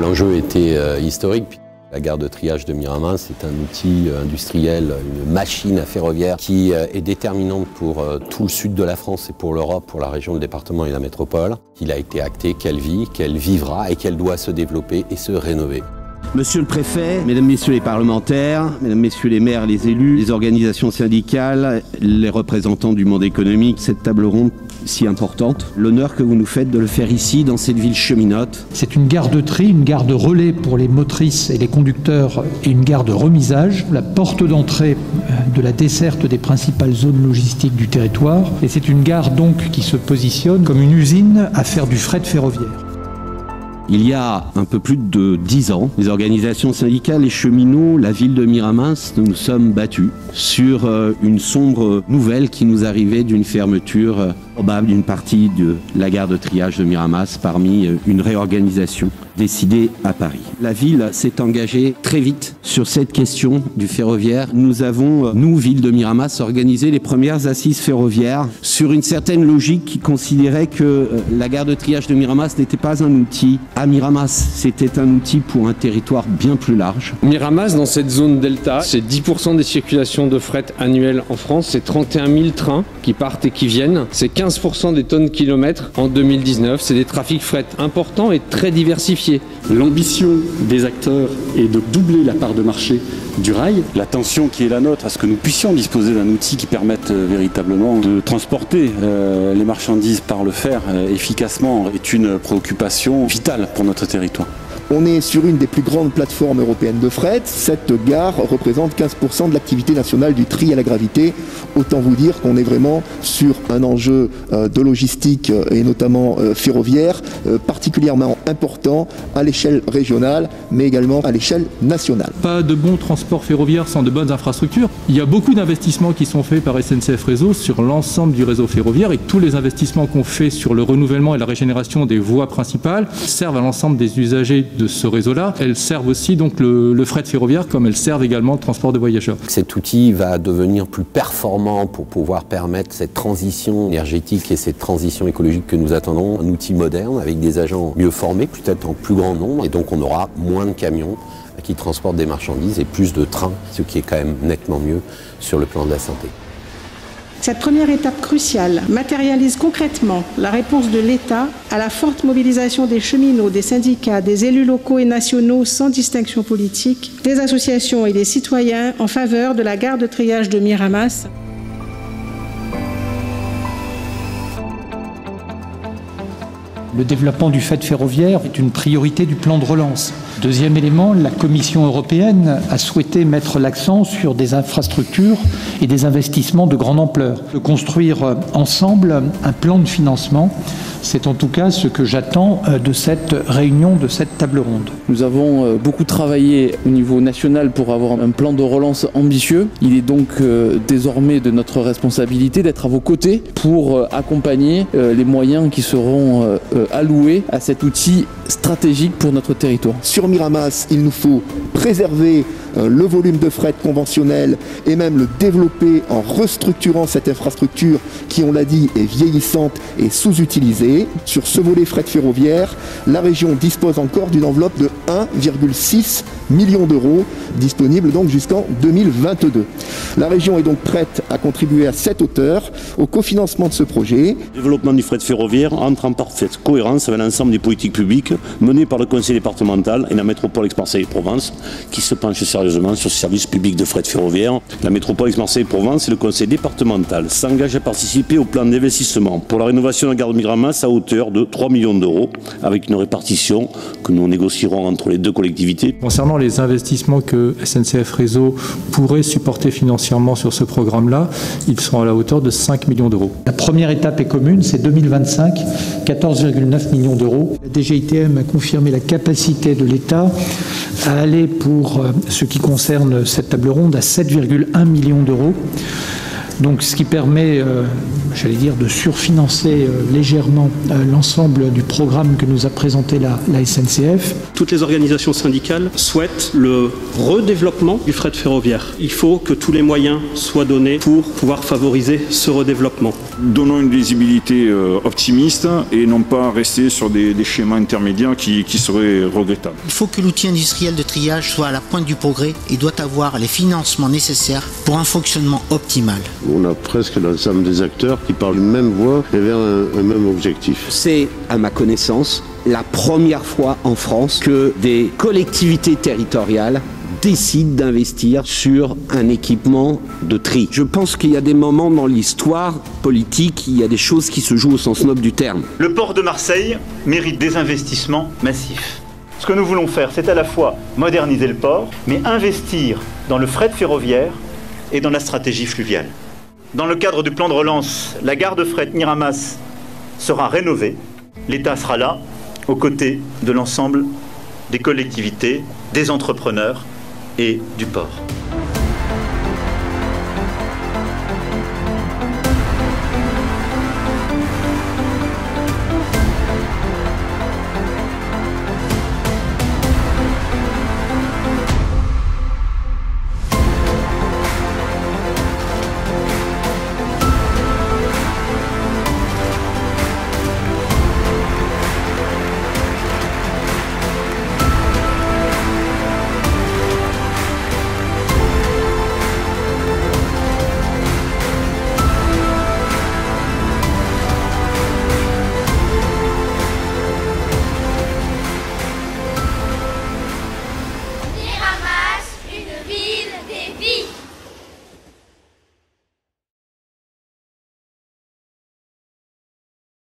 L'enjeu était historique. La gare de triage de Miramas, c'est un outil industriel, une machine à ferroviaire qui est déterminante pour tout le sud de la France et pour l'Europe, pour la région, le département et la métropole. Il a été acté qu'elle vit, qu'elle vivra et qu'elle doit se développer et se rénover. Monsieur le préfet, mesdames, messieurs les parlementaires, mesdames, messieurs les maires, les élus, les organisations syndicales, les représentants du monde économique, cette table ronde si importante, l'honneur que vous nous faites de le faire ici, dans cette ville cheminote. C'est une gare de tri, une gare de relais pour les motrices et les conducteurs et une gare de remisage, la porte d'entrée de la desserte des principales zones logistiques du territoire. Et c'est une gare donc qui se positionne comme une usine à faire du fret ferroviaire. Il y a un peu plus de 10 ans, les organisations syndicales, les cheminots, la ville de Miramas, nous nous sommes battus sur une sombre nouvelle qui nous arrivait d'une fermeture probable d'une partie de la gare de triage de Miramas parmi une réorganisation décidée à Paris. La ville s'est engagée très vite sur cette question du ferroviaire. Nous avons, nous, ville de Miramas, organisé les premières assises ferroviaires sur une certaine logique qui considérait que la gare de triage de Miramas n'était pas un outil à Miramas, c'était un outil pour un territoire bien plus large. Miramas, dans cette zone delta, c'est 10% des circulations de fret annuelles en France, c'est 31 000 trains qui partent et qui viennent, c'est 15% des tonnes kilomètres en 2019, c'est des trafics fret importants et très diversifiés. L'ambition des acteurs est de doubler la part de marché du rail. L'attention qui est la nôtre à ce que nous puissions disposer d'un outil qui permette véritablement de transporter les marchandises par le fer efficacement est une préoccupation vitale pour notre territoire. On est sur une des plus grandes plateformes européennes de fret. Cette gare représente 15% de l'activité nationale du tri à la gravité. Autant vous dire qu'on est vraiment sur un enjeu de logistique et notamment ferroviaire particulièrement important à l'échelle régionale mais également à l'échelle nationale. Pas de bon transport ferroviaire sans de bonnes infrastructures. Il y a beaucoup d'investissements qui sont faits par SNCF Réseau sur l'ensemble du réseau ferroviaire et tous les investissements qu'on fait sur le renouvellement et la régénération des voies principales servent à l'ensemble des usagers de ce réseau-là. Elles servent aussi donc le fret ferroviaire comme elles servent également le transport de voyageurs. Cet outil va devenir plus performant pour pouvoir permettre cette transition énergétique et cette transition écologique que nous attendons. Un outil moderne avec des agents mieux formés, peut-être en plus grand nombre, et donc on aura moins de camions qui transportent des marchandises et plus de trains, ce qui est quand même nettement mieux sur le plan de la santé. Cette première étape cruciale matérialise concrètement la réponse de l'État à la forte mobilisation des cheminots, des syndicats, des élus locaux et nationaux sans distinction politique, des associations et des citoyens en faveur de la gare de triage de Miramas. Le développement du fret ferroviaire est une priorité du plan de relance. Deuxième élément, la Commission européenne a souhaité mettre l'accent sur des infrastructures et des investissements de grande ampleur. De construire ensemble un plan de financement, c'est en tout cas ce que j'attends de cette réunion, de cette table ronde. Nous avons beaucoup travaillé au niveau national pour avoir un plan de relance ambitieux. Il est donc désormais de notre responsabilité d'être à vos côtés pour accompagner les moyens qui seront alloués à cet outil stratégique pour notre territoire. Sur Miramas, il nous faut préserver le volume de fret conventionnel et même le développer en restructurant cette infrastructure qui, on l'a dit, est vieillissante et sous-utilisée. Sur ce volet fret ferroviaire, la région dispose encore d'une enveloppe de 1,6 million d'euros, disponible donc jusqu'en 2022. La région est donc prête à contribuer à cette hauteur au cofinancement de ce projet. Le développement du fret ferroviaire entre en parfaite cohérence avec l'ensemble des politiques publiques menées par le conseil départemental et la métropole Aix-Marseille-Provence qui se penche sérieusement sur ce service public de fret ferroviaire. La métropole Aix-Marseille-Provence et le conseil départemental s'engagent à participer au plan d'investissement pour la rénovation de la gare de Miramas à hauteur de 3 millions d'euros avec une répartition que nous négocierons entre les deux collectivités. Concernant les investissements que SNCF Réseau pourrait supporter financièrement sur ce programme-là, ils seront à la hauteur de 5 millions d'euros. La première étape est commune, c'est 2025, 14,9 millions d'euros. La DGITM a confirmé la capacité de l'État à aller pour ce qui concerne cette table ronde à 7,1 millions d'euros. Donc ce qui permet, j'allais dire, de surfinancer légèrement l'ensemble du programme que nous a présenté la SNCF. Toutes les organisations syndicales souhaitent le redéveloppement du fret ferroviaire. Il faut que tous les moyens soient donnés pour pouvoir favoriser ce redéveloppement. Donnons une visibilité optimiste et non pas rester sur des schémas intermédiaires qui seraient regrettables. Il faut que l'outil industriel de triage soit à la pointe du progrès et doit avoir les financements nécessaires pour un fonctionnement optimal. On a presque l'ensemble des acteurs qui parlent d'une même voix et vers un même objectif. C'est, à ma connaissance, la première fois en France que des collectivités territoriales décident d'investir sur un équipement de tri. Je pense qu'il y a des moments dans l'histoire politique, il y a des choses qui se jouent au sens noble du terme. Le port de Marseille mérite des investissements massifs. Ce que nous voulons faire, c'est à la fois moderniser le port, mais investir dans le fret ferroviaire et dans la stratégie fluviale. Dans le cadre du plan de relance, la gare de fret Miramas sera rénovée. L'État sera là, aux côtés de l'ensemble des collectivités, des entrepreneurs et du port.